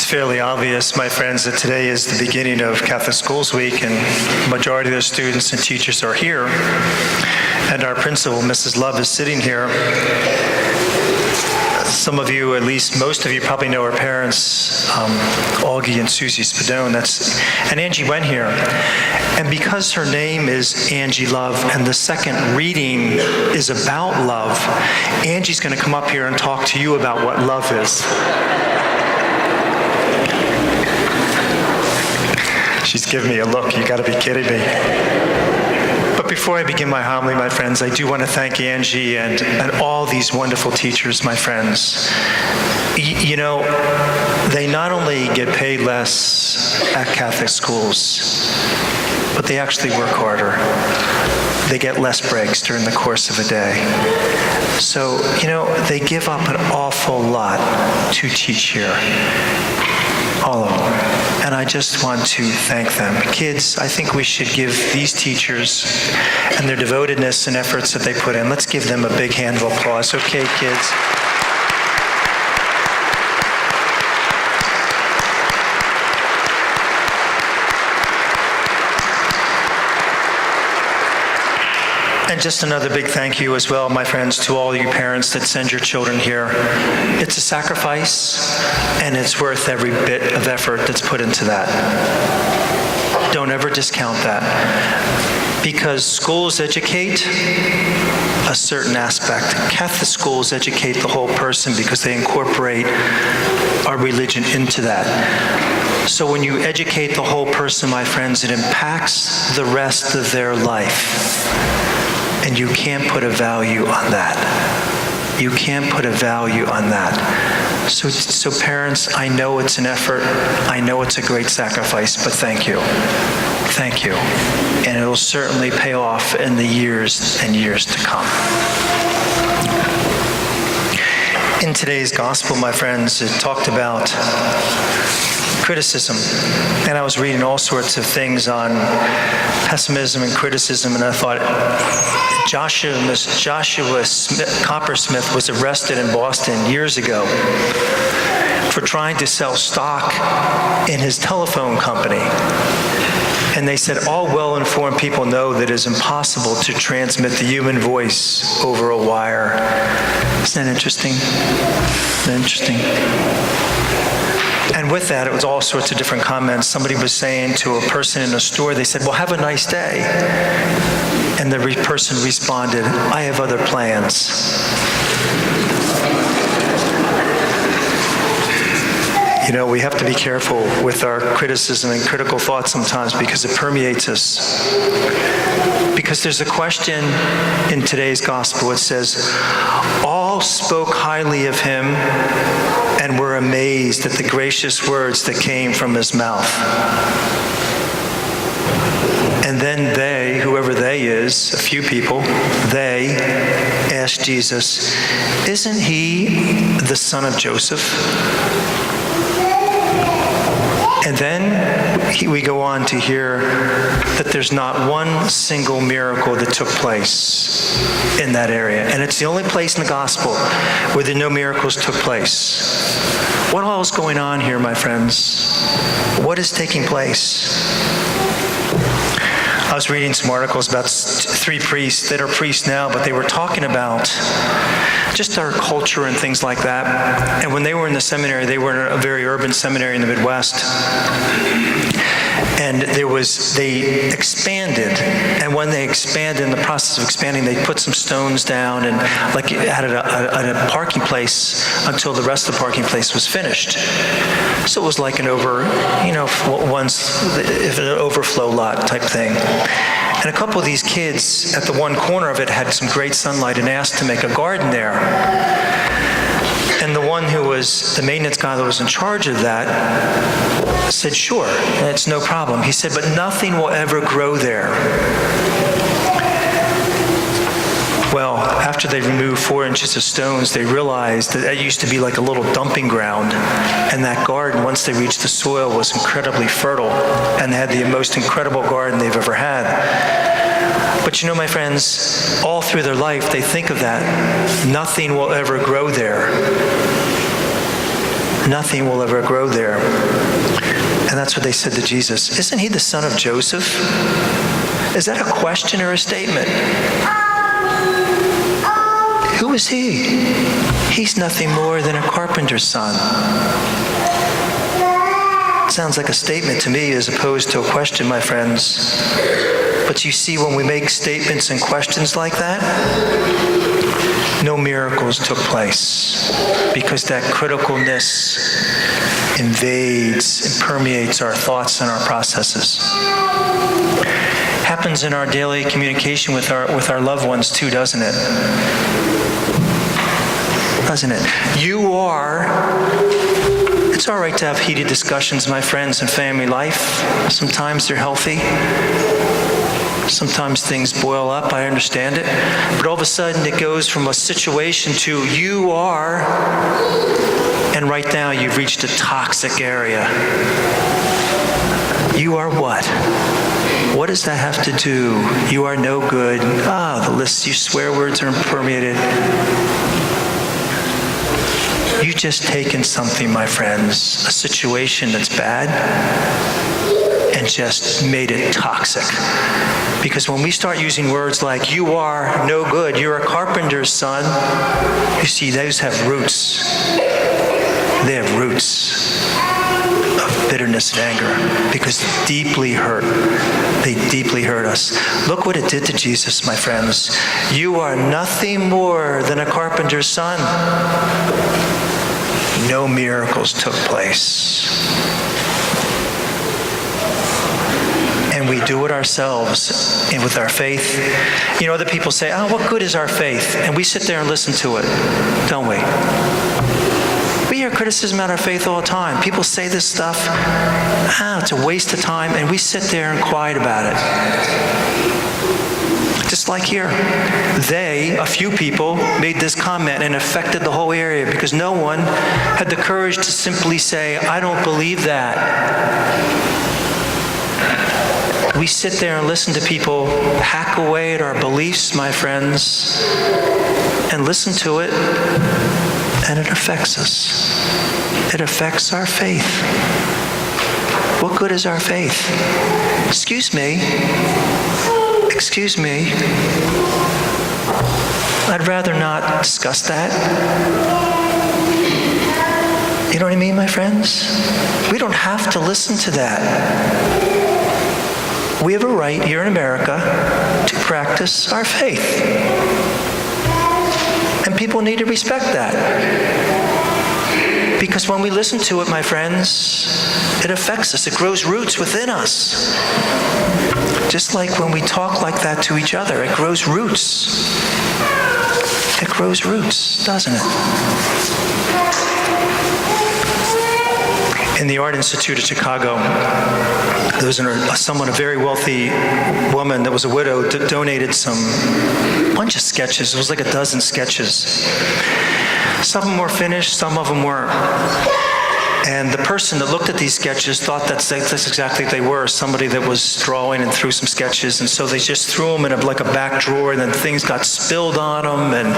fairly obvious, my friends, that today is the beginning of Catholic Schools Week, and the majority of the students and teachers are here. And our principal, Mrs. Love, is sitting here. Some of you, at least most of you, probably know her parents, Augie and Susie Spadone. And Angie went here. And because her name is Angie Love, and the second reading is about love, Angie's going to come up here and talk to you about what love is. She's giving me a look. You got to be kidding me. But before I begin my homily, my friends, I do want to thank Angie and all these wonderful teachers, my friends. You know, they not only get paid less at Catholic schools, but they actually work harder. They get less breaks during the course of a day. So, you know, they give up an awful lot to teach here. All of them. And I just want to thank them. Kids, I think we should give these teachers and their devotedness and efforts that they put in, let's give them a big hand of applause. Okay, kids? And just another big thank you as well, my friends, to all you parents that send your children here. It's a sacrifice, and it's worth every bit of effort that's put into that. Don't ever discount that. Because schools educate a certain aspect. Catholic schools educate the whole person because they incorporate our religion into that. So when you educate the whole person, my friends, it impacts the rest of their life. And you can't put a value on that. You can't put a value on that. So parents, I know it's an effort. I know it's a great sacrifice, but thank you. Thank you. And it will certainly pay off in the years and years to come. In today's gospel, my friends, it talked about criticism. And I was reading all sorts of things on pessimism and criticism, and I thought, Joshua Coppersmith was arrested in Boston years ago for trying to sell stock in his telephone company. And they said all well-informed people know that it is impossible to transmit the human voice over a wire. Isn't that interesting? Isn't that interesting? And with that, it was all sorts of different comments. Somebody was saying to a person in a store, they said, well, have a nice day. And the person responded, I have other plans. You know, we have to be careful with our criticism and critical thoughts sometimes because it permeates us. Because there's a question in today's gospel. It says, all spoke highly of him and were amazed at the gracious words that came from his mouth. And then they, whoever they is, a few people, they asked Jesus, isn't he the son of Joseph? And then we go on to hear that there's not one single miracle that took place in that area. And it's the only place in the gospel where no miracles took place. What all is going on here, my friends? What is taking place? I was reading some articles about three priests that are priests now, but they were talking about just our culture and things like that. And when they were in the seminary, they were in a very urban seminary in the Midwest. And they expanded. And when they expanded, in the process of expanding, they put some stones down and like had a parking place until the rest of the parking place was finished. So it was like an overflow lot type thing. And a couple of these kids at the one corner of it had some great sunlight and asked to make a garden there. And the one who was the maintenance guy that was in charge of that said, sure, it's no problem. He said, but nothing will ever grow there. Well, after they removed 4 inches of stones, they realized that used to be like a little dumping ground. And that garden, once they reached the soil, was incredibly fertile. And they had the most incredible garden they've ever had. But you know, my friends, all through their life, they think of that. Nothing will ever grow there. Nothing will ever grow there. And that's what they said to Jesus. Isn't he the son of Joseph? Is that a question or a statement? Who is he? He's nothing more than a carpenter's son. Sounds like a statement to me as opposed to a question, my friends. But you see, when we make statements and questions like that, no miracles took place, because that criticalness invades and permeates our thoughts and our processes. Happens in our daily communication with our loved ones too, doesn't it? Doesn't it? It's all right to have heated discussions, my friends, in family life. Sometimes they're healthy. Sometimes things boil up, I understand it. But all of a sudden it goes from a situation to you are, and right now you've reached a toxic area. You are what? What does that have to do? You are no good. The list, your swear words are permeated. You've just taken something, my friends, a situation that's bad, and just made it toxic. Because when we start using words like, you are no good, you're a carpenter's son, you see, those have roots. They have roots of bitterness and anger, because deeply hurt. They deeply hurt us. Look what it did to Jesus, my friends. You are nothing more than a carpenter's son. No miracles took place. And we do it ourselves and with our faith. You know, other people say, what good is our faith? And we sit there and listen to it, don't we? We hear criticism about our faith all the time. People say this stuff, it's a waste of time, and we sit there and quiet about it. Just like here. A few people, made this comment and affected the whole area because no one had the courage to simply say, I don't believe that. We sit there and listen to people hack away at our beliefs, my friends, and listen to it, and it affects us. It affects our faith. What good is our faith? Excuse me. I'd rather not discuss that. You know what I mean, my friends? We don't have to listen to that. We have a right here in America to practice our faith. And people need to respect that. Because when we listen to it, my friends, it affects us. It grows roots within us. Just like when we talk like that to each other, it grows roots. It grows roots, doesn't it? In the Art Institute of Chicago, there was a very wealthy woman that was a widow donated a bunch of sketches. It was like a dozen sketches. Some of them were finished, some of them weren't. And the person that looked at these sketches thought that's exactly what they were, somebody that was drawing and threw some sketches, and so they just threw them in a back drawer, and then things got spilled on them and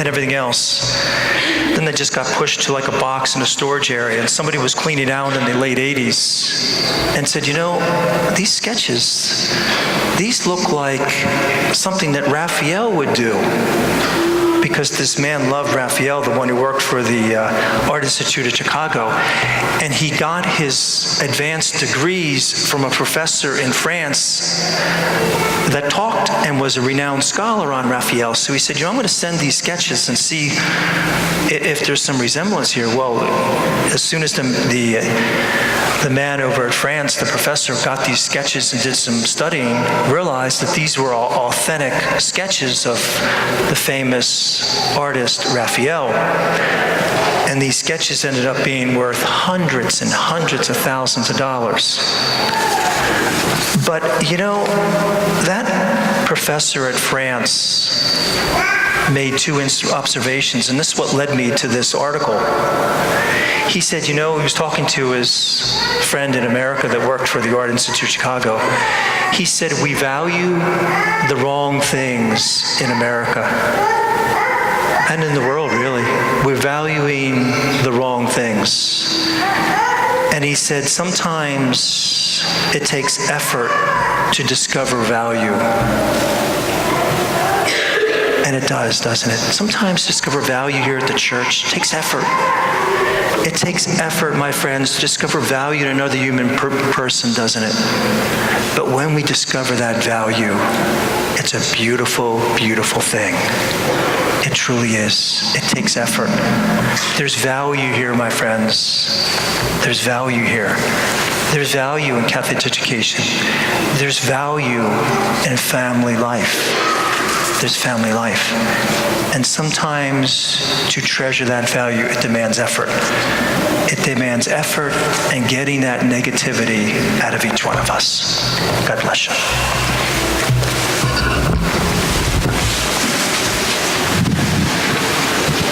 everything else. Then they just got pushed to a box in a storage area, and somebody was cleaning out in the late 80s and said, these sketches, these look like something that Raphael would do. Because this man loved Raphael, the one who worked for the Art Institute of Chicago, and he got his advanced degrees from a professor in France that talked and was a renowned scholar on Raphael. So he said, I'm going to send these sketches and see if there's some resemblance here. Well, as soon as the man over at France, the professor, got these sketches and did some studying, realized that these were all authentic sketches of the famous artist Raphael. And these sketches ended up being worth hundreds and hundreds of thousands of dollars. But, that professor at France made two observations, and this is what led me to this article. He said, he was talking to his friend in America that worked for the Art Institute of Chicago. He said, we value the wrong things in America. And in the world, really. We're valuing the wrong things. things. And he said, sometimes it takes effort to discover value. And it does, doesn't it? Sometimes discover value here at the church takes effort. It takes effort, my friends, to discover value in another human person, doesn't it? But when we discover that value, it's a beautiful, beautiful thing. It truly is. It takes effort. There's value here, my friends. There's value here. There's value in Catholic education. There's value in family life. There's family life. And sometimes to treasure that value, it demands effort. It demands effort and getting that negativity out of each one of us. God bless you.